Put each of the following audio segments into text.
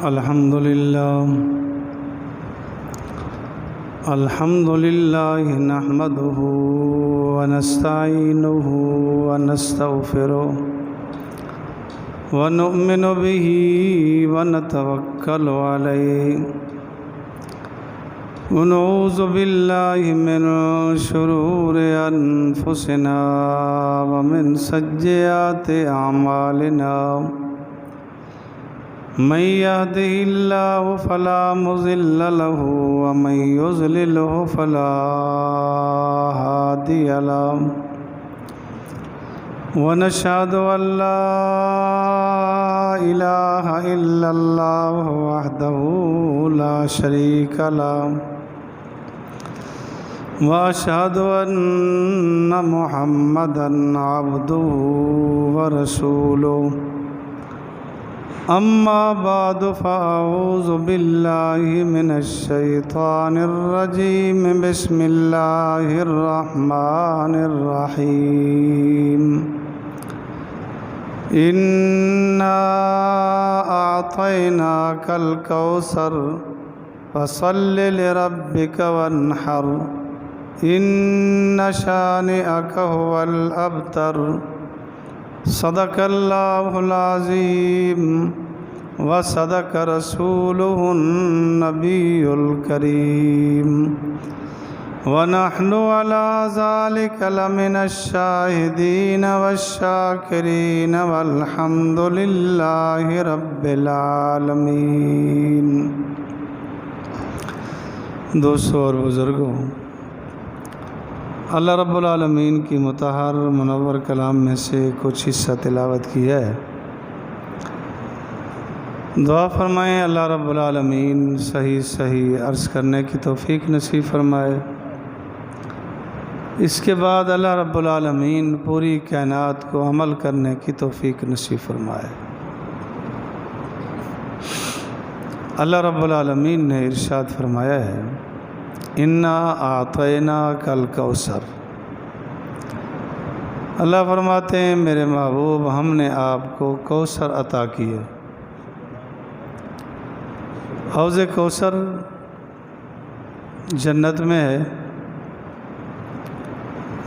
الحمد لله نحمده ونستعينه ونستغفره ونؤمن به ونتوكل عليه ونعوذ بالله من شرور أنفسنا ومن سيئات أعمالنا من يهده الله فلا مضل له ومن يضلله فلا هادي له ونشهد أن لا إله إلا الله وحده لا شريك له وأشهد أن محمدًا عبده ورسوله أما بعد فأعوذ بالله من الشيطان الرجيم بسم الله الرحمن الرحيم إنا أعطيناك الكوثر فصل لربك وانحر إن شانئك هو الأبتر صدق الله العظيم وصدق رسوله النبي الكريم ونحن على ذلك لمن الشاهدين والشاكرين والحمد لله رب العالمين۔ دوستو اور بزرگوں، اللہ رب العالمین کی مطہر منور کلام میں سے کچھ حصہ تلاوت کی ہے۔ دعا فرمائیں اللہ رب العالمین صحیح عرض کرنے کی توفیق نصیب فرمائے۔ اس کے بعد اللہ رب العالمین پوری کائنات کو عمل کرنے کی توفیق نصیب فرمائے۔ اللہ رب العالمین نے ارشاد فرمایا ہے، انا اعطیناک الکوثر۔ اللہ فرماتے ہیں میرے محبوب ہم نے آپ کو کوثر عطا کیے۔ حوض کوثر جنت میں ہے،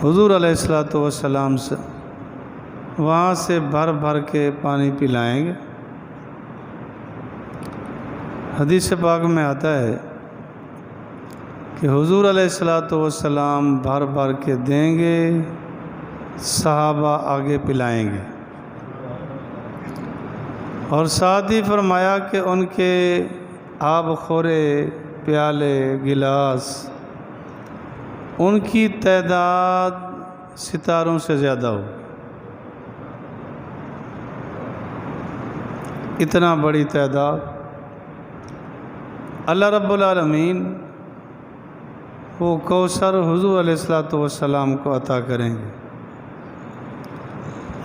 حضور علیہ السلام سے وہاں سے بھر بھر کے پانی پلائیں گے۔ حدیث پاک میں آتا ہے کہ حضور علیہ السلام بھر بھر کے دیں گے، صحابہ آگے پلائیں گے، اور ساتھ ہی فرمایا کہ ان کے آب خورے پیالے گلاس ان کی تعداد ستاروں سے زیادہ ہو، اتنا بڑی تعداد اللہ رب العالمین وہ کوثر حضور علیہ السلام کو عطا کریں گے۔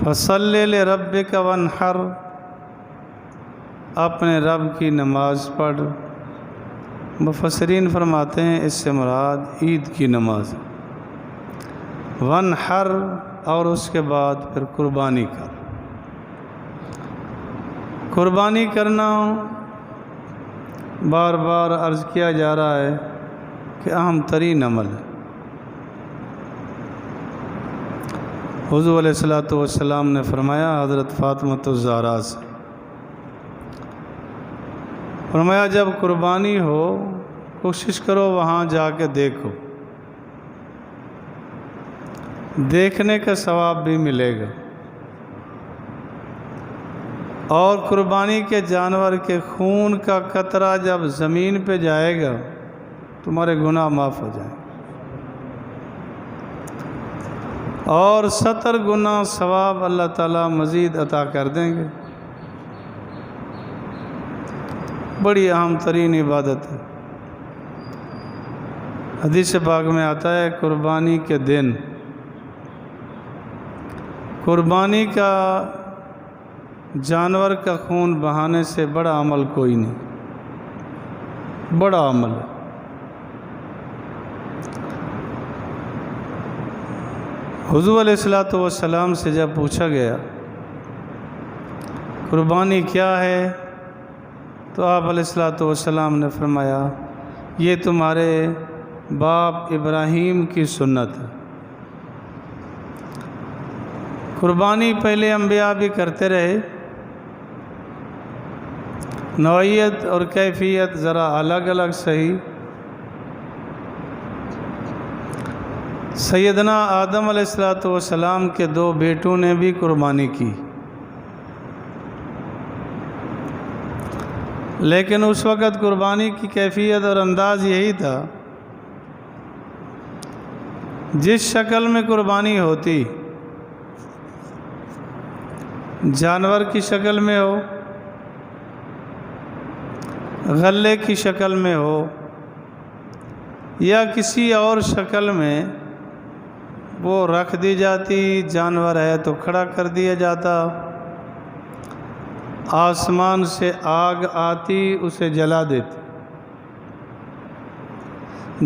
فصل لربک وانحر، اپنے رب کی نماز پڑھ۔ مفسرین فرماتے ہیں اس سے مراد عید کی نماز، وانحر، اور اس کے بعد پھر قربانی کر۔ قربانی کرنا بار بار عرض کیا جا رہا ہے کہ اہم ترین عمل ہے۔ حضور علیہ السلام نے فرمایا حضرت فاطمۃ الزہرا سے، فرمایا جب قربانی ہو کوشش کرو وہاں جا کے دیکھو، دیکھنے کا ثواب بھی ملے گا، اور قربانی کے جانور کے خون کا قطرہ جب زمین پہ جائے گا تمہارے گناہ معاف ہو جائیں، اور 70 گنا ثواب اللہ تعالیٰ مزید عطا کر دیں گے۔ بڑی اہم ترین عبادت ہے۔ حدیث پاک میں آتا ہے قربانی کے دن قربانی کا جانور کا خون بہانے سے بڑا عمل کوئی نہیں، بڑا عمل ہے۔ حضور علیہ السلام سے جب پوچھا گیا قربانی کیا ہے؟ تو آپ علیہ الصلوۃ والسلام نے فرمایا یہ تمہارے باپ ابراہیم کی سنت ہے۔ قربانی پہلے انبیاء بھی کرتے رہے، نوعیت اور کیفیت ذرا الگ الگ صحیح۔ سیدنا آدم علیہ الصلوۃ والسلام کے 2 بیٹوں نے بھی قربانی کی، لیکن اس وقت قربانی کی کیفیت اور انداز یہی تھا، جس شکل میں قربانی ہوتی، جانور کی شکل میں ہو، غلے کی شکل میں ہو، یا کسی اور شکل میں، وہ رکھ دی جاتی، جانور ہے تو کھڑا کر دیا جاتا، آسمان سے آگ آتی اسے جلا دیتی۔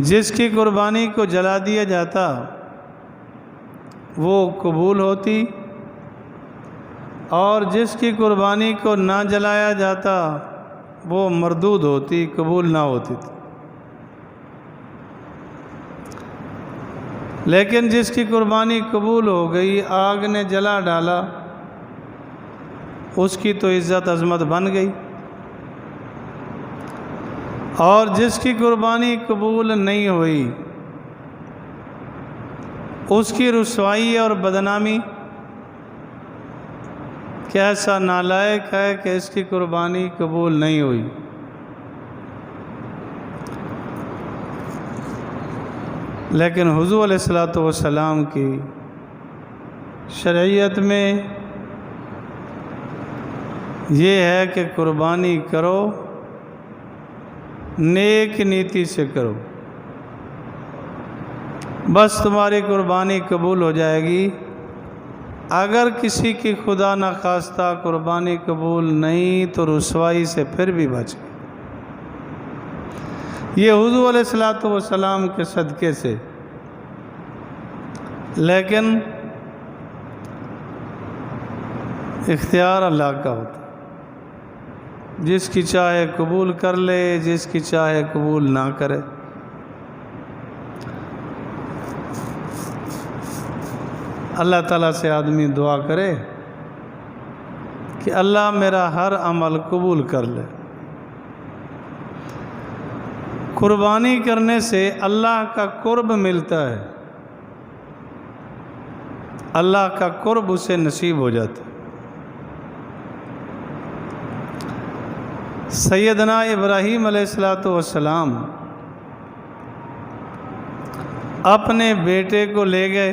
جس کی قربانی کو جلا دیا جاتا وہ قبول ہوتی، اور جس کی قربانی کو نہ جلایا جاتا وہ مردود ہوتی، قبول نہ ہوتی تھی۔ لیکن جس کی قربانی قبول ہو گئی، آگ نے جلا ڈالا، اس کی تو عزت عظمت بن گئی، اور جس کی قربانی قبول نہیں ہوئی اس کی رسوائی اور بدنامی کہ ایسا نالائق ہے کہ اس کی قربانی قبول نہیں ہوئی۔ لیکن حضور علیہ الصلوۃ والسلام کی شرعیت میں یہ ہے کہ قربانی کرو، نیک نیتی سے کرو، بس تمہاری قربانی قبول ہو جائے گی۔ اگر کسی کی خدا نخواستہ قربانی قبول نہیں تو رسوائی سے پھر بھی بچ گئی۔ یہ حضور علیہ الصلوۃ والسلام کے صدقے سے۔ لیکن اختیار اللہ کا ہوتا ہے، جس کی چاہے قبول کر لے، جس کی چاہے قبول نہ کرے۔ اللہ تعالیٰ سے آدمی دعا کرے کہ اللہ میرا ہر عمل قبول کر لے۔ قربانی کرنے سے اللہ کا قرب ملتا ہے، اللہ کا قرب اسے نصیب ہو جاتا ہے۔ سیدنا ابراہیم علیہ الصلوۃ والسلام اپنے بیٹے کو لے گئے،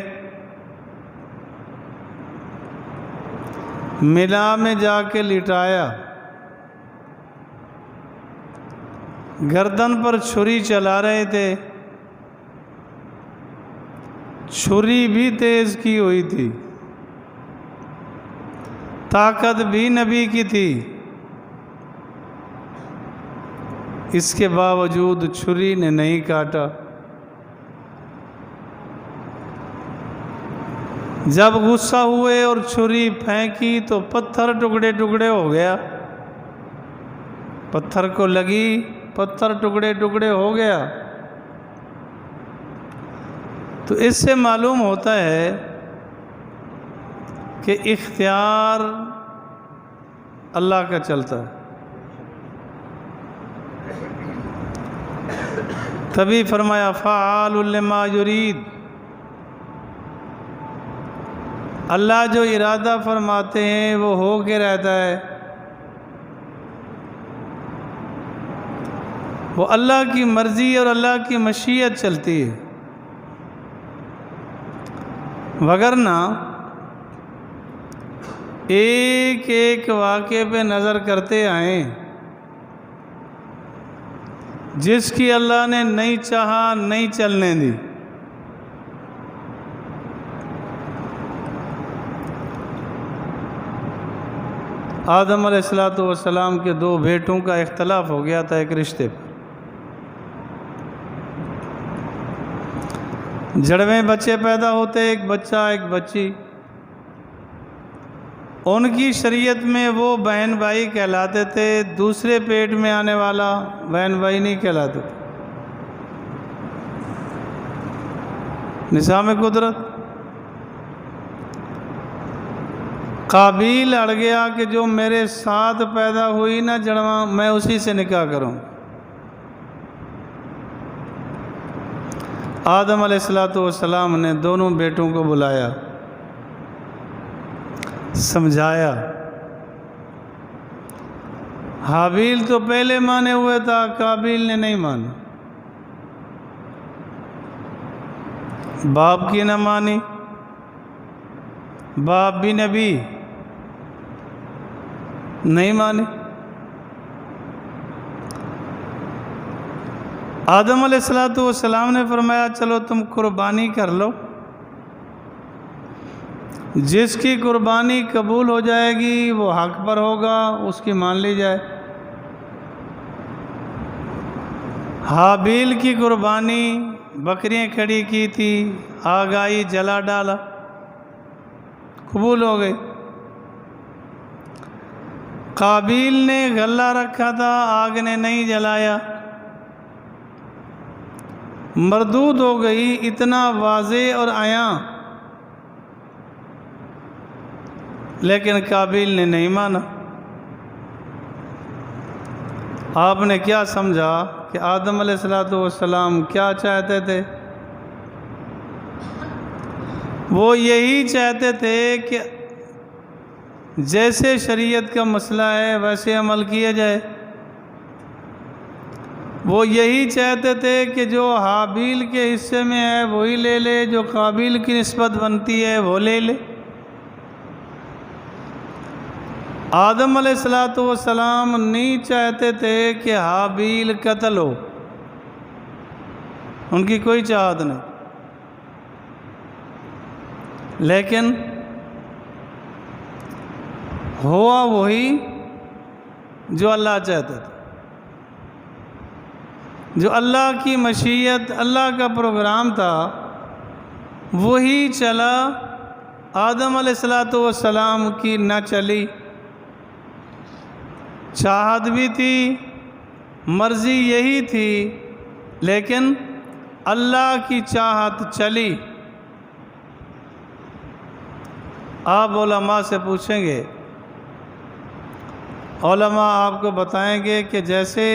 منا میں جا کے لٹایا، گردن پر چھری چلا رہے تھے، چھری بھی تیز کی ہوئی تھی، طاقت بھی نبی کی تھی، اس کے باوجود چھری نے نہیں کاٹا۔ جب غصہ ہوئے اور چھری پھینکی تو پتھر ٹکڑے ٹکڑے ہو گیا، پتھر کو لگی، پتھر ٹکڑے ٹکڑے ہو گیا۔ تو اس سے معلوم ہوتا ہے کہ اختیار اللہ کا چلتا ہے۔ تبھی فرمایا فعال لما یرید، اللہ جو ارادہ فرماتے ہیں وہ ہو کے رہتا ہے، وہ اللہ کی مرضی اور اللہ کی مشیت چلتی ہے، وگرنہ ایک ایک واقعے پہ نظر کرتے آئیں، جس کی اللہ نے نہیں چاہا نہیں چلنے دی۔ آدم علیہ الصلوۃ والسلام کے 2 بیٹوں کا اختلاف ہو گیا تھا ایک رشتے پر، جڑویں بچے پیدا ہوتے، ایک بچہ ایک بچی، ان کی شریعت میں وہ بہن بھائی کہلاتے تھے، دوسرے پیٹ میں آنے والا بہن بھائی نہیں کہلاتے تھے۔ نظام قدرت، قابیل اڑ گیا کہ جو میرے ساتھ پیدا ہوئی نا جڑواں، میں اسی سے نکاح کروں۔ آدم علیہ السلام نے دونوں بیٹوں کو بلایا، سمجھایا۔ حابیل تو پہلے مانے ہوئے تھا، قابیل نے نہیں مانا، باپ کی نہ مانی، باپ بھی نبی نہیں مانے۔ آدم علیہ السلام نے فرمایا چلو تم قربانی کر لو، جس کی قربانی قبول ہو جائے گی وہ حق پر ہوگا، اس کی مان لی جائے۔ حابیل کی قربانی بکریاں کھڑی کی تھی، آگ آئی جلا ڈالا، قبول ہو گئی۔ قابیل نے غلہ رکھا تھا، آگ نے نہیں جلایا، مردود ہو گئی، اتنا واضح اور عیاں، لیکن قابیل نے نہیں مانا۔ آپ نے کیا سمجھا کہ آدم علیہ السلام کیا چاہتے تھے؟ وہ یہی چاہتے تھے کہ جیسے شریعت کا مسئلہ ہے ویسے عمل کیا جائے۔ وہ یہی چاہتے تھے کہ جو حابیل کے حصے میں ہے وہی لے لے، جو قابیل کی نسبت بنتی ہے وہ لے لے۔ آدم علیہ السلام نہیں چاہتے تھے کہ حابیل قتل ہو، ان کی کوئی چاہت نہیں، لیکن ہوا وہی جو اللہ چاہتے تھے، جو اللہ کی مشیت، اللہ کا پروگرام تھا وہی چلا۔ آدم علیہ السلام کی نہ چلی، چاہت بھی تھی، مرضی یہی تھی، لیکن اللہ کی چاہت چلی۔ آپ علماء سے پوچھیں گے، علماء آپ کو بتائیں گے کہ جیسے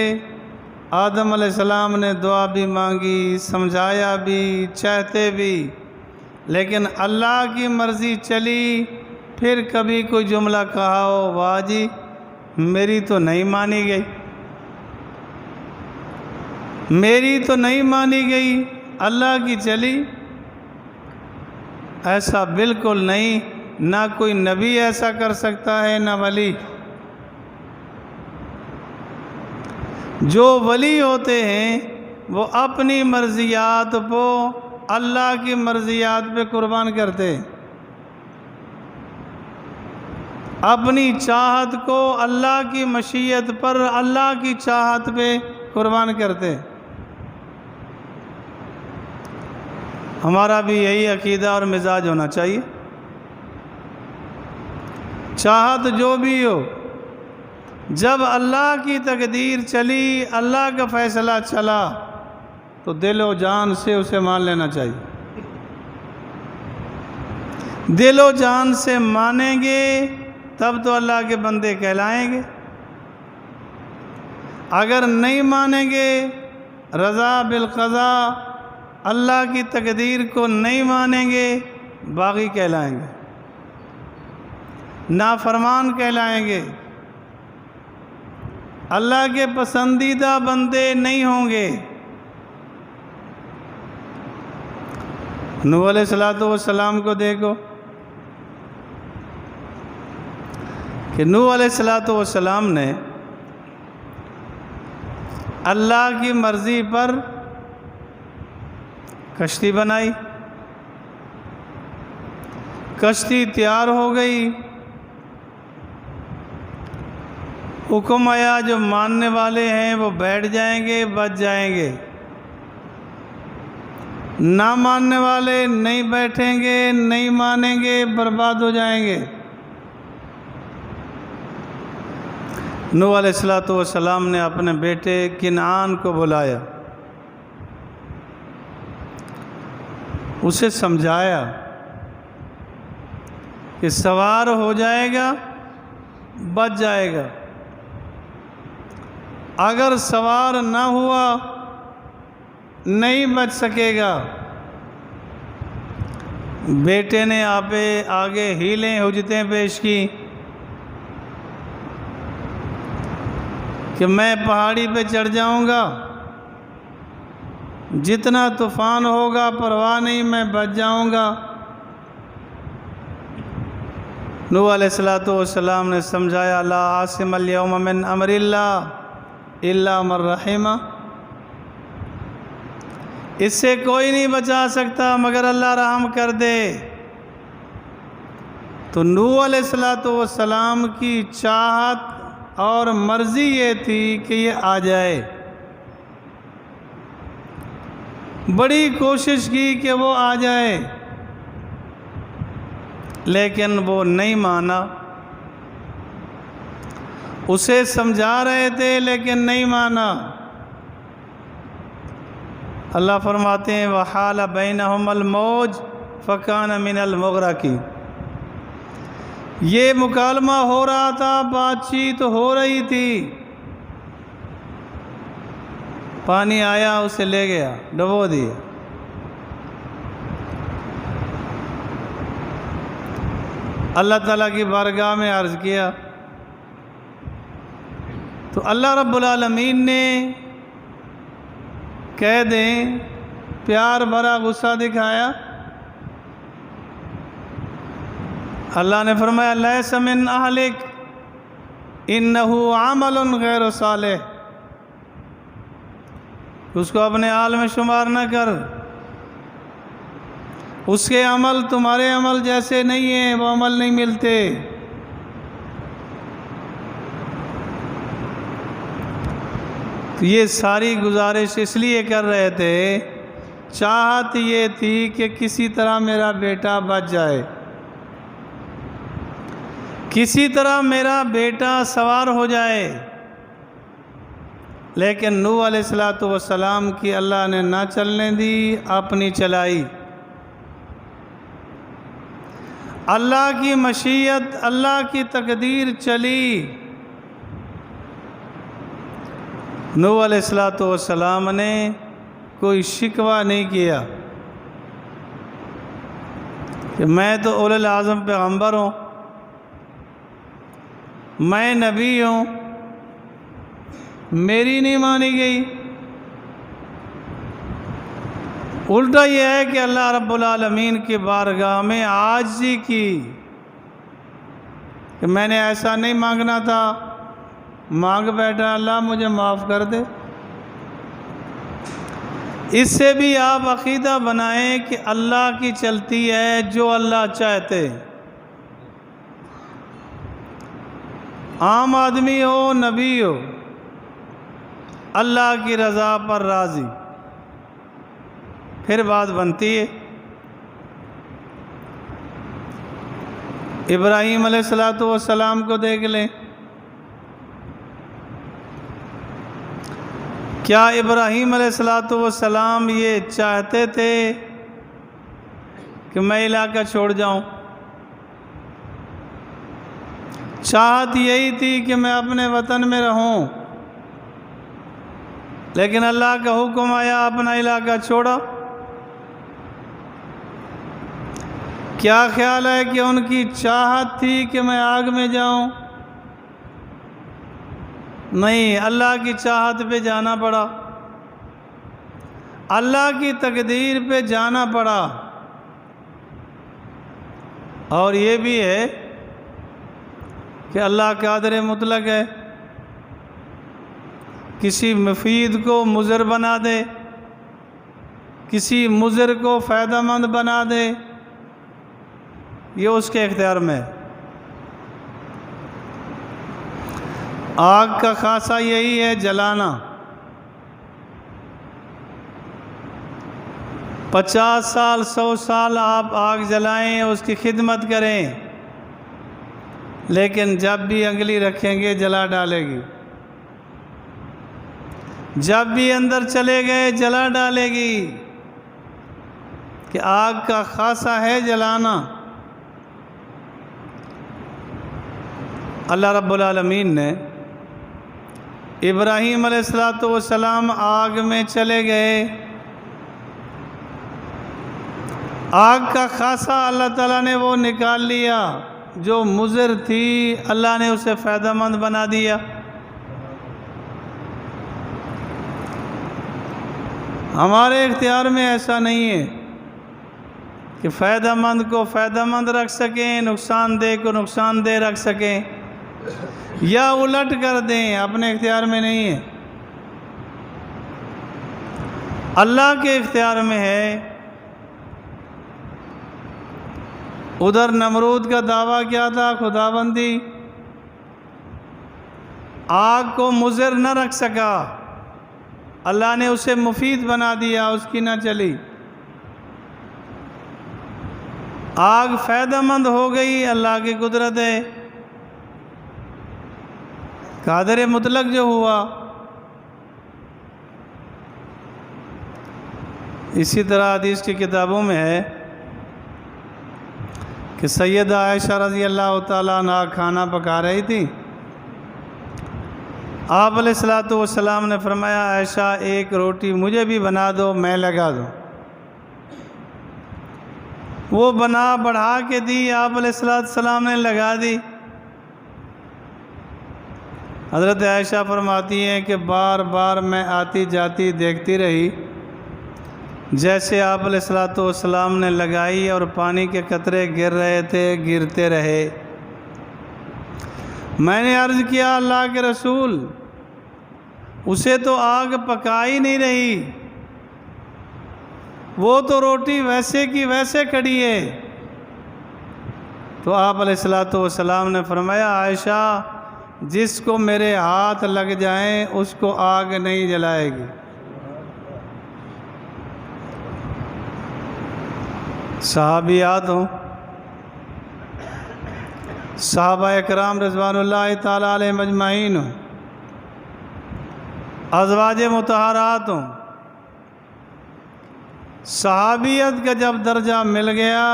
آدم علیہ السلام نے دعا بھی مانگی، سمجھایا بھی، چاہتے بھی، لیکن اللہ کی مرضی چلی، پھر کبھی کوئی جملہ کہا ہو، واہ جی میری تو نہیں مانی گئی، میری تو نہیں مانی گئی، اللہ کی چلی؟ ایسا بالکل نہیں، نہ کوئی نبی ایسا کر سکتا ہے نہ ولی۔ جو ولی ہوتے ہیں وہ اپنی مرضیات کو اللہ کی مرضیات پہ قربان کرتے ہیں، اپنی چاہت کو اللہ کی مشیت پر، اللہ کی چاہت پہ قربان کرتے۔ ہمارا بھی یہی عقیدہ اور مزاج ہونا چاہیے۔ چاہت جو بھی ہو، جب اللہ کی تقدیر چلی، اللہ کا فیصلہ چلا، تو دل و جان سے اسے مان لینا چاہیے۔ دل و جان سے مانیں گے تب تو اللہ کے بندے کہلائیں گے، اگر نہیں مانیں گے، رضا بالقضاء، اللہ کی تقدیر کو نہیں مانیں گے، باغی کہلائیں گے، نافرمان کہلائیں گے، اللہ کے پسندیدہ بندے نہیں ہوں گے۔ نوح علیہ السلام کو دیکھو کہ نوح علیہ السلام نے اللہ کی مرضی پر کشتی بنائی، کشتی تیار ہو گئی، حکم آیا جو ماننے والے ہیں وہ بیٹھ جائیں گے، بچ جائیں گے، نہ ماننے والے نہیں بیٹھیں گے، نہیں مانیں گے، برباد ہو جائیں گے۔ نوح علیہ السلام نے اپنے بیٹے کنعان کو بلایا، اسے سمجھایا کہ سوار ہو جائے گا بچ جائے گا، اگر سوار نہ ہوا نہیں بچ سکے گا۔ بیٹے نے آگے حیلیں حجتیں پیش کی کہ میں پہاڑی پہ چڑھ جاؤں گا، جتنا طوفان ہوگا پرواہ نہیں، میں بچ جاؤں گا۔ نوح علیہ السلام نے سمجھایا لا عاصم اليوم من امر اللہ الا من رحم، اس سے کوئی نہیں بچا سکتا مگر اللہ رحم کر دے۔ تو نوح علیہ السلام کی چاہت اور مرضی یہ تھی کہ یہ آ جائے، بڑی کوشش کی کہ وہ آ جائے، لیکن وہ نہیں مانا۔ اسے سمجھا رہے تھے لیکن نہیں مانا۔ اللہ فرماتے ہیں وحال بینہم الموج فکان من المغرقین، یہ مکالمہ ہو رہا تھا، بات چیت ہو رہی تھی، پانی آیا اسے لے گیا، ڈبو دیا۔ اللہ تعالیٰ کی بارگاہ میں عرض کیا تو اللہ رب العالمین نے کہہ دیں پیار بھرا غصہ دکھایا۔ اللہ نے فرمایا لیس من اہلک انہ عمل غیر صالح، اس کو اپنے حال میں شمار نہ کر، اس کے عمل تمہارے عمل جیسے نہیں ہیں، وہ عمل نہیں ملتے۔ تو یہ ساری گزارش اس لیے کر رہے تھے، چاہت یہ تھی کہ کسی طرح میرا بیٹا بچ جائے، کسی طرح میرا بیٹا سوار ہو جائے، لیکن نوح علیہ السلام کی اللہ نے نہ چلنے دی، اپنی چلائی۔ اللہ کی مشیت، اللہ کی تقدیر چلی۔ نوح علیہ السلام نے کوئی شکوہ نہیں کیا کہ میں تو اولو العزم پیغمبر ہوں، میں نبی ہوں، میری نہیں مانی گئی۔ الٹا یہ ہے کہ اللہ رب العالمین کی بارگاہ میں عاجزی کی کہ میں نے ایسا نہیں مانگنا تھا، مانگ بیٹھا، اللہ مجھے معاف کر دے۔ اس سے بھی آپ عقیدہ بنائیں کہ اللہ کی چلتی ہے جو اللہ چاہتے، عام آدمی ہو نبی ہو، اللہ کی رضا پر راضی، پھر بات بنتی ہے۔ ابراہیم علیہ السلام کو دیکھ لیں، کیا ابراہیم علیہ السلام یہ چاہتے تھے کہ میں علاقہ چھوڑ جاؤں؟ چاہت یہی تھی کہ میں اپنے وطن میں رہوں، لیکن اللہ کا حکم آیا اپنا علاقہ چھوڑا۔ کیا خیال ہے کہ ان کی چاہت تھی کہ میں آگ میں جاؤں؟ نہیں، اللہ کی چاہت پہ جانا پڑا، اللہ کی تقدیر پہ جانا پڑا۔ اور یہ بھی ہے کہ اللہ قادر مطلق ہے، کسی مفید کو مضر بنا دے، کسی مضر کو فائدہ مند بنا دے، یہ اس کے اختیار میں ہے۔ آگ کا خاصہ یہی ہے جلانا۔ 50 سال 100 سال آپ آگ جلائیں، اس کی خدمت کریں، لیکن جب بھی انگلی رکھیں گے جلا ڈالے گی، جب بھی اندر چلے گئے جلا ڈالے گی، کہ آگ کا خاصہ ہے جلانا۔ اللہ رب العالمین نے ابراہیم علیہ السلام آگ میں چلے گئے، آگ کا خاصہ اللہ تعالیٰ نے وہ نکال لیا، جو مضر تھی اللہ نے اسے فائدہ مند بنا دیا۔ ہمارے اختیار میں ایسا نہیں ہے کہ فائدہ مند کو فائدہ مند رکھ سکیں، نقصان دہ کو نقصان دہ رکھ سکیں، یا الٹ کر دیں، اپنے اختیار میں نہیں ہے، اللہ کے اختیار میں ہے۔ ادھر نمرود کا دعویٰ کیا تھا؟ خداوندی، آگ کو مضر نہ رکھ سکا، اللہ نے اسے مفید بنا دیا، اس کی نہ چلی۔ آگ فائدہ مند ہو گئی، اللہ کی قدرت ہے، قادر مطلق جو ہوا۔ اسی طرح حدیث کی کتابوں میں ہے کہ سیدہ عائشہ رضی اللہ تعالیٰ عنہ کھانا پکا رہی تھی، آپ علیہ السلام نے فرمایا عائشہ ایک روٹی مجھے بھی بنا دو، میں لگا دوں۔ وہ بنا بڑھا کے دی، آپ علیہ السلام نے لگا دی۔ حضرت عائشہ فرماتی ہیں کہ بار بار میں آتی جاتی دیکھتی رہی، جیسے آپ علیہ السلام نے لگائی اور پانی کے قطرے گر رہے تھے، گرتے رہے۔ میں نے عرض کیا اللہ کے رسول، اسے تو آگ پکائی نہیں رہی، وہ تو روٹی ویسے کی ویسے کھڑی ہے۔ تو آپ علیہ السلام نے فرمایا عائشہ، جس کو میرے ہاتھ لگ جائیں اس کو آگ نہیں جلائے گی۔ صحابیات ہوں، صحابہ اکرام رضوان اللہ تعالیٰ علیہ مجمعین ہوں، ازواج مطہرات ہوں، صحابیت کا جب درجہ مل گیا،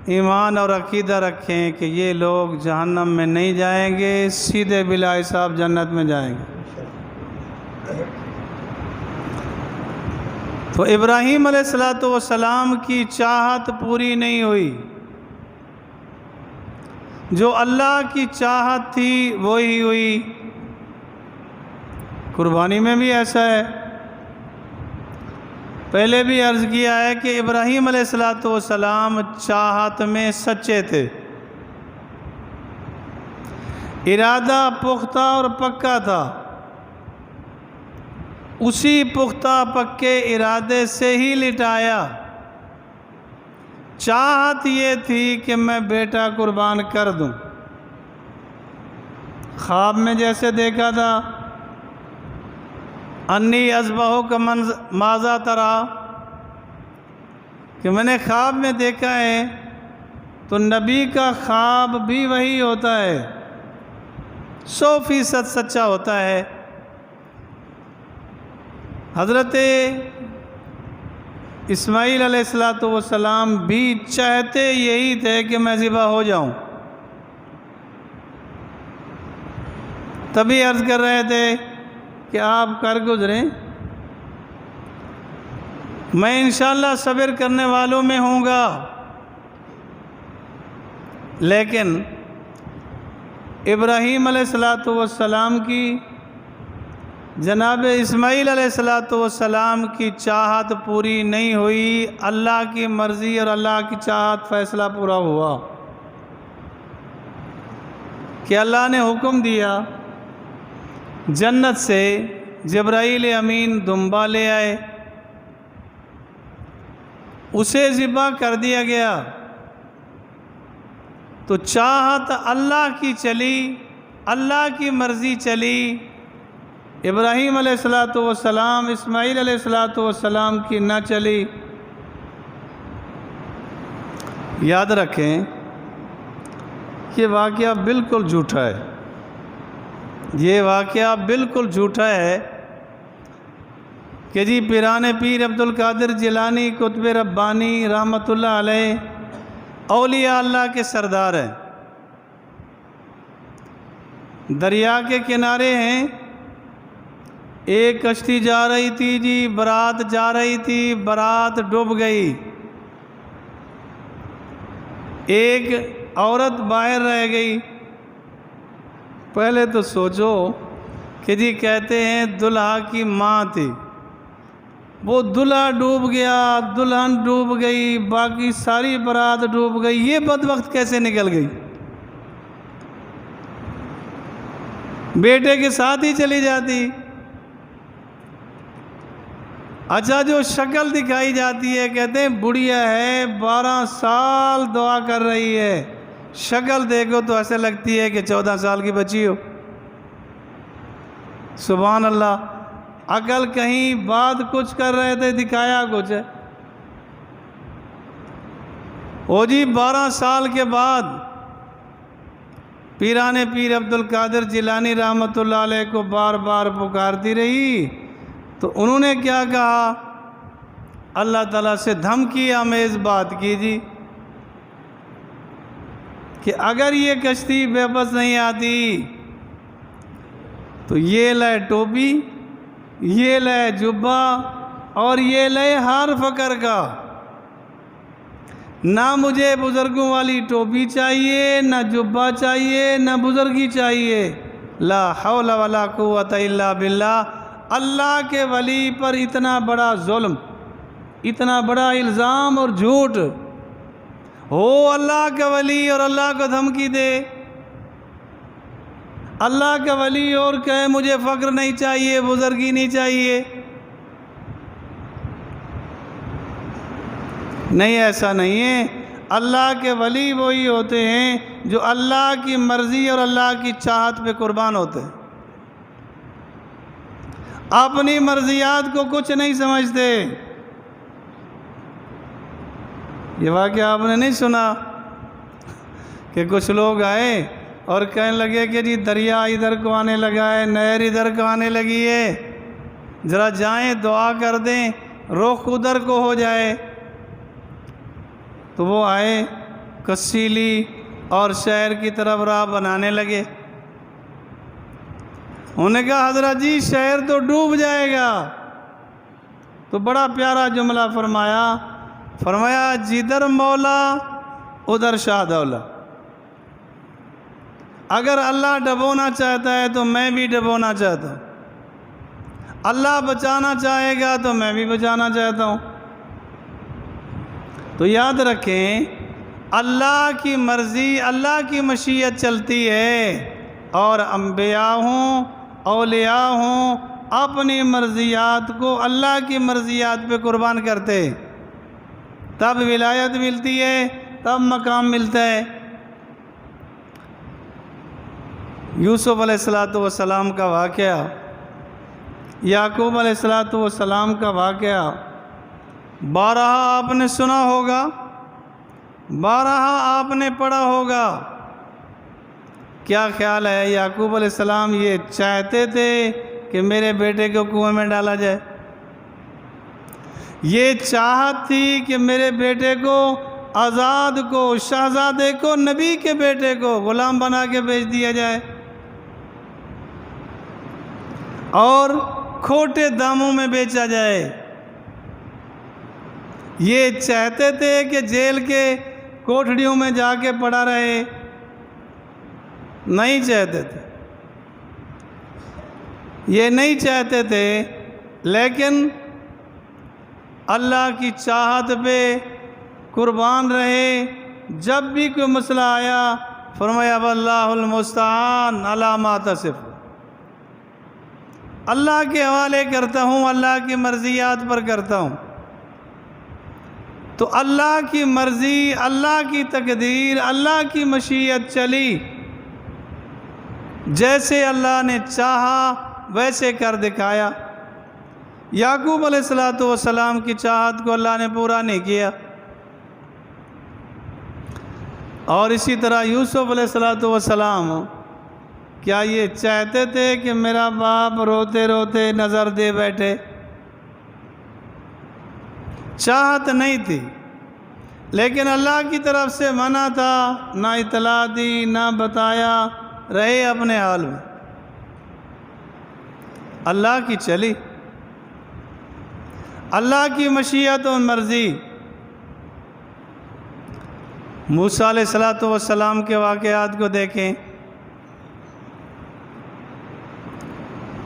ایمان اور عقیدہ رکھیں کہ یہ لوگ جہنم میں نہیں جائیں گے، سیدھے بلا حساب جنت میں جائیں گے۔ تو ابراہیم علیہ السلام کی چاہت پوری نہیں ہوئی، جو اللہ کی چاہت تھی وہی ہوئی۔ قربانی میں بھی ایسا ہے، پہلے بھی عرض کیا ہے کہ ابراہیم علیہ السلام چاہت میں سچے تھے، ارادہ پختہ اور پکا تھا، اسی پختہ پکے ارادے سے ہی لٹایا۔ چاہت یہ تھی کہ میں بیٹا قربان کر دوں، خواب میں جیسے دیکھا تھا، انی اذبحک ماذا تری، کہ میں نے خواب میں دیکھا ہے، تو نبی کا خواب بھی وہی ہوتا ہے، 100% سچا ہوتا ہے۔ حضرت اسماعیل علیہ السلام بھی چاہتے یہی تھے کہ میں ذبح ہو جاؤں، تبھی عرض کر رہے تھے کہ آپ کر گزریں، میں انشاءاللہ صبر کرنے والوں میں ہوں گا۔ لیکن ابراہیم علیہ السلام کی، جناب اسماعیل علیہ السلام کی چاہت پوری نہیں ہوئی، اللہ کی مرضی اور اللہ کی چاہت فیصلہ پورا ہوا کہ اللہ نے حکم دیا، جنت سے جبرائیل امین دمبا لے آئے، اسے ذبح کر دیا گیا۔ تو چاہت اللہ کی چلی، اللہ کی مرضی چلی، ابراہیم علیہ السلام اسماعیل علیہ السلام کی نہ چلی۔ یاد رکھیں یہ واقعہ بالکل جھوٹا ہے، یہ واقعہ بالکل جھوٹا ہے کہ جی پیران پیر عبد القادر جیلانی قطب ربانی رحمۃ اللہ علیہ اولیاء اللہ کے سردار ہیں، دریا کے کنارے ہیں، ایک کشتی جا رہی تھی جی، بارات جا رہی تھی، بارات ڈوب گئی، ایک عورت باہر رہ گئی۔ پہلے تو سوچو کہ جی کہتے ہیں دلہا کی ماں تھی، وہ دلہا ڈوب گیا، دلہن ڈوب گئی، باقی ساری بارات ڈوب گئی، یہ بدبخت کیسے نکل گئی؟ بیٹے کے ساتھ ہی چلی جاتی۔ اچھا جو شکل دکھائی جاتی ہے، کہتے ہیں بڑھیا ہے، 12 سال دعا کر رہی ہے، شکل دیکھو تو ایسے لگتی ہے کہ 14 سال کی بچی ہو۔ سبحان اللہ، عقل کہیں بات کچھ کر رہے تھے، دکھایا کچھ ہے۔ وہ جی 12 سال کے بعد پیران پیر عبد القادر جیلانی رحمۃ اللہ علیہ کو بار بار پکارتی رہی، تو انہوں نے کیا کہا؟ اللہ تعالیٰ سے دھمکی آمیز بات کی جی کہ اگر یہ کشتی واپس نہیں آتی تو یہ لے ٹوپی، یہ لے جبہ، اور یہ لے ہار فقر کا۔ نہ مجھے بزرگوں والی ٹوپی چاہیے، نہ جبہ چاہیے، نہ بزرگی چاہیے۔ لا حول ولا قوت الا باللہ۔ اللہ کے ولی پر اتنا بڑا ظلم، اتنا بڑا الزام اور جھوٹ، ہو اللہ کا ولی اور اللہ کو دھمکی دے، اللہ کا ولی اور کہے مجھے فقر نہیں چاہیے، بزرگی نہیں چاہیے۔ نہیں، ایسا نہیں ہے۔ اللہ کے ولی وہی ہوتے ہیں جو اللہ کی مرضی اور اللہ کی چاہت پہ قربان ہوتے ہیں، اپنی مرضیات کو کچھ نہیں سمجھتے۔ یہ واقعہ آپ نے نہیں سنا کہ کچھ لوگ آئے اور کہنے لگے کہ جی دریا ادھر کو آنے لگا ہے، نہر ادھر کو آنے لگی ہے، ذرا جائیں دعا کر دیں رخ ادھر کو ہو جائے۔ تو وہ آئے، کسی لی اور شہر کی طرف راہ بنانے لگے۔ انہوں نے کہا حضرت جی شہر تو ڈوب جائے گا۔ تو بڑا پیارا جملہ فرمایا جدھر مولا ادھر شاہ دولا۔ اگر اللہ ڈبونا چاہتا ہے تو میں بھی ڈبونا چاہتا ہوں، اللہ بچانا چاہے گا تو میں بھی بچانا چاہتا ہوں۔ تو یاد رکھیں اللہ کی مرضی، اللہ کی مشیت چلتی ہے، اور انبیاء ہوں اولیاء ہوں اپنی مرضیات کو اللہ کی مرضیات پہ قربان کرتے، تب ولایت ملتی ہے، تب مقام ملتا ہے۔ یوسف علیہ السلام کا واقعہ، یعقوب علیہ السلام کا واقعہ بارہا آپ نے سنا ہوگا، بارہا آپ نے پڑھا ہوگا۔ کیا خیال ہے یعقوب علیہ السلام یہ چاہتے تھے کہ میرے بیٹے کو کنویں میں ڈالا جائے؟ یہ چاہت تھی کہ میرے بیٹے کو، آزاد کو، شہزادے کو، نبی کے بیٹے کو غلام بنا کے بیچ دیا جائے اور کھوٹے داموں میں بیچا جائے؟ یہ چاہتے تھے کہ جیل کے کوٹھڑیوں میں جا کے پڑا رہے؟ نہیں چاہتے تھے، یہ نہیں چاہتے تھے، لیکن اللہ کی چاہت پہ قربان رہے۔ جب بھی کوئی مسئلہ آیا فرمایا واللہ المستعان علی ما تصف، اللہ کے حوالے کرتا ہوں، اللہ کی مرضیات پر کرتا ہوں۔ تو اللہ کی مرضی، اللہ کی تقدیر، اللہ کی مشیت چلی، جیسے اللہ نے چاہا ویسے کر دکھایا۔ یعقوب علیہ السلام کی چاہت کو اللہ نے پورا نہیں کیا۔ اور اسی طرح یوسف علیہ السلام کیا یہ چاہتے تھے کہ میرا باپ روتے روتے نظر دے بیٹھے؟ چاہت نہیں تھی، لیکن اللہ کی طرف سے منع تھا، نہ اطلاع دی نہ بتایا، رہے اپنے حال میں۔ اللہ کی چلی، اللہ کی مشیت و مرضی۔ موسیٰ علیہ السلام کے واقعات کو دیکھیں،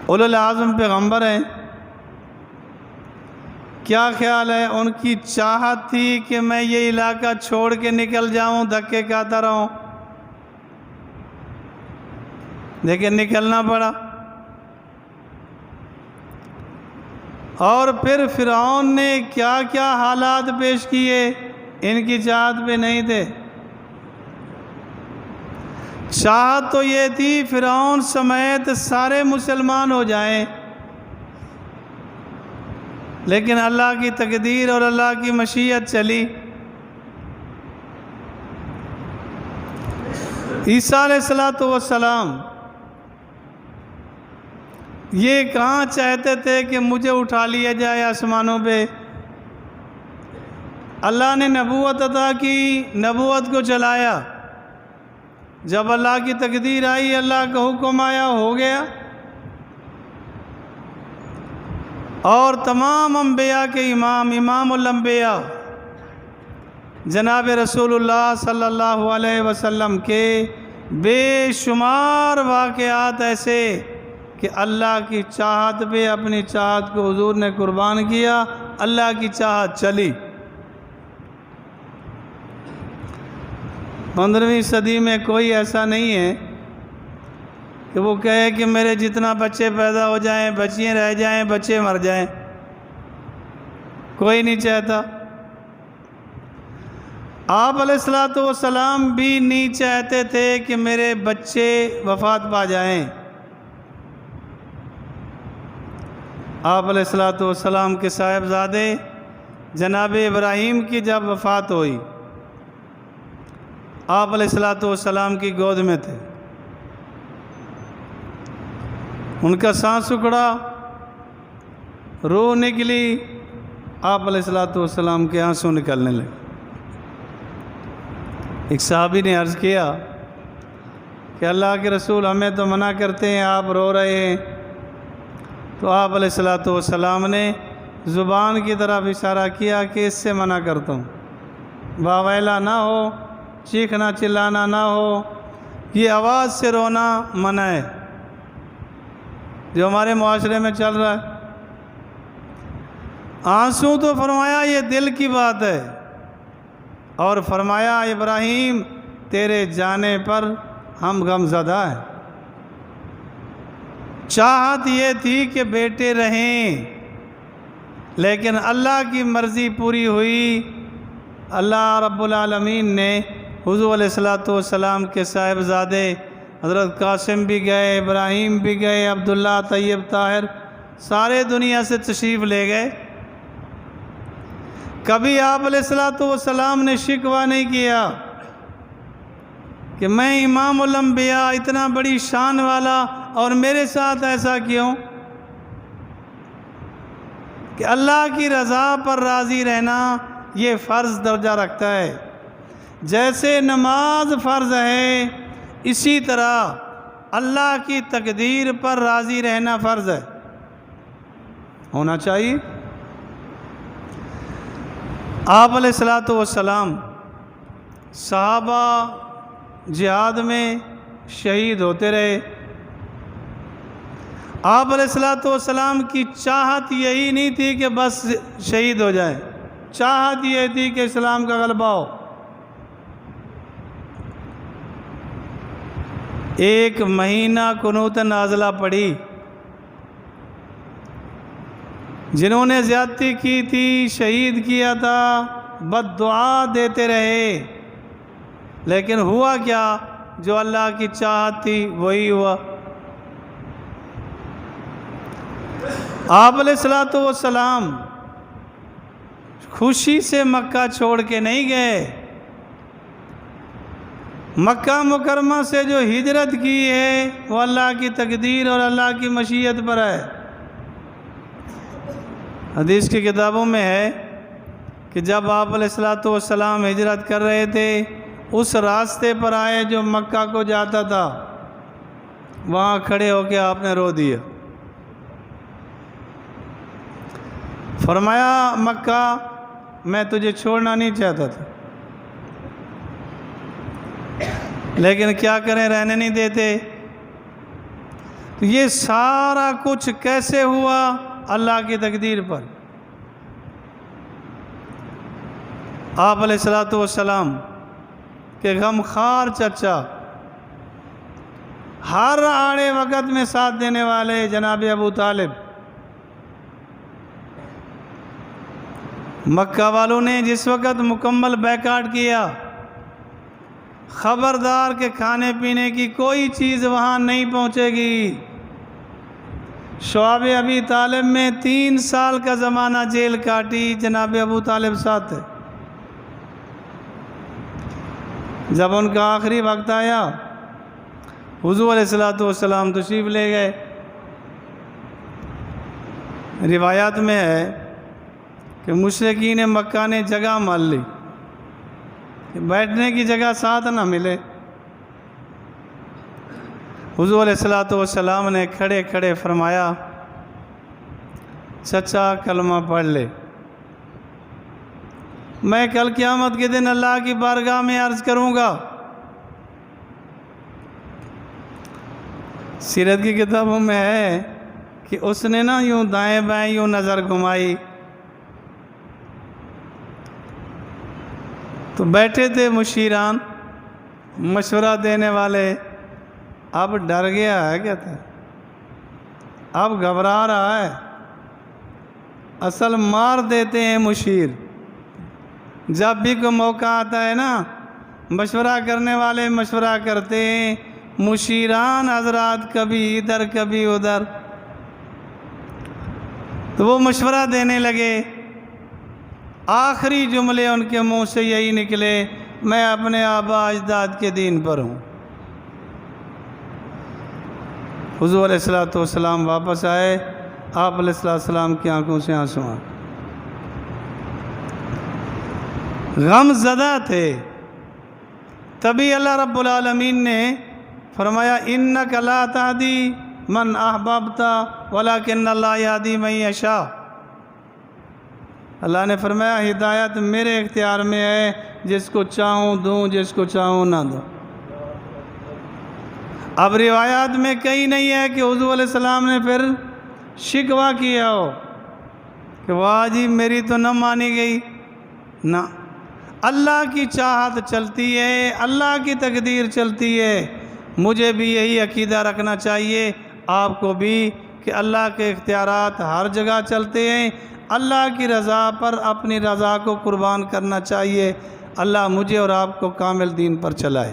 اولو العزم پیغمبر ہیں، کیا خیال ہے ان کی چاہت تھی کہ میں یہ علاقہ چھوڑ کے نکل جاؤں، دھکے کھاتا رہوں؟ لیکن نکلنا پڑا۔ اور پھر فرعون نے کیا کیا حالات پیش کیے، ان کی چاہت پہ نہیں تھے۔ چاہت تو یہ تھی فرعون سمیت سارے مسلمان ہو جائیں، لیکن اللہ کی تقدیر اور اللہ کی مشیت چلی۔ عیسیٰ علیہ السلام یہ کہاں چاہتے تھے کہ مجھے اٹھا لیا جائے آسمانوں پہ؟ اللہ نے نبوت عطا کی، نبوت کو چلایا۔ جب اللہ کی تقدیر آئی، اللہ کا حکم آیا، ہو گیا۔ اور تمام انبیاء کے امام الانبیاء جناب رسول اللہ صلی اللہ علیہ وسلم کے بے شمار واقعات ایسے کہ اللہ کی چاہت پہ اپنی چاہت کو حضور نے قربان کیا، اللہ کی چاہت چلی۔ 15ویں صدی میں کوئی ایسا نہیں ہے کہ وہ کہے کہ میرے جتنا بچے پیدا ہو جائیں، بچیاں رہ جائیں، بچے مر جائیں۔ کوئی نہیں چاہتا۔ آپ علیہ السلام بھی نہیں چاہتے تھے کہ میرے بچے وفات پا جائیں۔ آپ علیہ السلام کے صاحبزادے جناب ابراہیم کی جب وفات ہوئی، آپ علیہ السلام کی گود میں تھے، ان کا سانس اکھڑا، روح نکلی، آپ علیہ السلام کے آنسو نکلنے لگے۔ ایک صحابی نے عرض کیا کہ اللہ کے رسول ہمیں تو منع کرتے ہیں، آپ رو رہے ہیں۔ تو آپ علیہ السلام نے زبان کی طرف اشارہ کیا کہ اس سے منع کرتا ہوں، واویلا نہ ہو، چیخنا چلانا نہ ہو، یہ آواز سے رونا منع ہے جو ہمارے معاشرے میں چل رہا ہے۔ آنسو تو فرمایا یہ دل کی بات ہے، اور فرمایا ابراہیم تیرے جانے پر ہم غم زدہ ہیں۔ چاہت یہ تھی کہ بیٹے رہیں، لیکن اللہ کی مرضی پوری ہوئی۔ اللہ رب العالمین نے حضور علیہ السلام کے صاحبزادے حضرت قاسم بھی گئے، ابراہیم بھی گئے، عبداللہ، طیب، طاہر، سارے دنیا سے تشریف لے گئے۔ کبھی آپ علیہ السلام نے شکوہ نہیں کیا کہ میں امام الانبیاء، اتنا بڑی شان والا، اور میرے ساتھ ایسا کیوں؟ کہ اللہ کی رضا پر راضی رہنا یہ فرض درجہ رکھتا ہے۔ جیسے نماز فرض ہے، اسی طرح اللہ کی تقدیر پر راضی رہنا فرض ہے، ہونا چاہیے۔ آپ علیہ السلام صحابہ جہاد میں شہید ہوتے رہے۔ آپ علیہ السلام کی چاہت یہی نہیں تھی کہ بس شہید ہو جائے، چاہت یہ تھی کہ اسلام کا غلبہ ہو۔ ایک مہینہ قنوت نازلہ پڑی، جنہوں نے زیادتی کی تھی، شہید کیا تھا، بد دعا دیتے رہے، لیکن ہوا کیا؟ جو اللہ کی چاہت تھی وہی ہوا۔ آپ علیہ السلام خوشی سے مکہ چھوڑ کے نہیں گئے، مکہ مکرمہ سے جو ہجرت کی ہے وہ اللہ کی تقدیر اور اللہ کی مشیت پر ہے۔ حدیث کی کتابوں میں ہے کہ جب آپ علیہ الصلوۃ والسلام ہجرت کر رہے تھے اس راستے پر آئے جو مکہ کو جاتا تھا، وہاں کھڑے ہو کے آپ نے رو دیا، فرمایا مکہ میں تجھے چھوڑنا نہیں چاہتا تھا، لیکن کیا کریں رہنے نہیں دیتے۔ یہ سارا کچھ کیسے ہوا؟ اللہ کی تقدیر پر۔ آپ علیہ الصلوۃ والسلام کے غمخوار چچا، ہر آڑے وقت میں ساتھ دینے والے جناب ابو طالب، مکہ والوں نے جس وقت مکمل بیکاٹ کیا، خبردار کہ کھانے پینے کی کوئی چیز وہاں نہیں پہنچے گی۔ شعب ابی طالب میں 3 سال کا زمانہ جیل کاٹی، جناب ابو طالب ساتھ تھے۔ جب ان کا آخری وقت آیا، حضور علیہ الصلوۃ والسلام تشریف لے گئے۔ روایات میں ہے کہ مشرکین مکہ نے جگہ مان لی کہ بیٹھنے کی جگہ ساتھ نہ ملے۔ حضور علیہ الصلوۃ والسلام نے کھڑے کھڑے فرمایا، چچا کلمہ پڑھ لے، میں کل قیامت کے دن اللہ کی بارگاہ میں عرض کروں گا۔ سیرت کی کتابوں میں ہے کہ اس نے نا یوں دائیں بائیں یوں نظر گھمائی، تو بیٹھے تھے مشیران، مشورہ دینے والے، اب ڈر گیا ہے، کہتا ہے اب گھبرا رہا ہے۔ اصل مار دیتے ہیں مشیر، جب بھی کوئی موقع آتا ہے نا مشورہ کرنے والے مشورہ کرتے ہیں، مشیران حضرات کبھی ادھر کبھی ادھر، تو وہ مشورہ دینے لگے۔ آخری جملے ان کے منہ سے یہی نکلے، میں اپنے آبا اجداد کے دین پر ہوں۔ حضور علیہ الصلوۃ والسلام واپس آئے، آپ علیہ الصلوۃ والسلام کی آنکھوں سے آنسو آئے، غم زدہ تھے۔ تبھی اللہ رب العالمین نے فرمایا انک لا تہدی من احببت ولکن اللہ یہدی من یشاء۔ اللہ نے فرمایا ہدایت میرے اختیار میں ہے، جس کو چاہوں دوں، جس کو چاہوں نہ دوں۔ اب روایات میں کہیں نہیں ہے کہ حضور علیہ السلام نے پھر شکوہ کیا ہو کہ واہ جی میری تو نہ مانی گئی، نہ، اللہ کی چاہت چلتی ہے، اللہ کی تقدیر چلتی ہے۔ مجھے بھی یہی عقیدہ رکھنا چاہیے، آپ کو بھی، کہ اللہ کے اختیارات ہر جگہ چلتے ہیں، اللہ کی رضا پر اپنی رضا کو قربان کرنا چاہیے۔ اللہ مجھے اور آپ کو کامل دین پر چلائے۔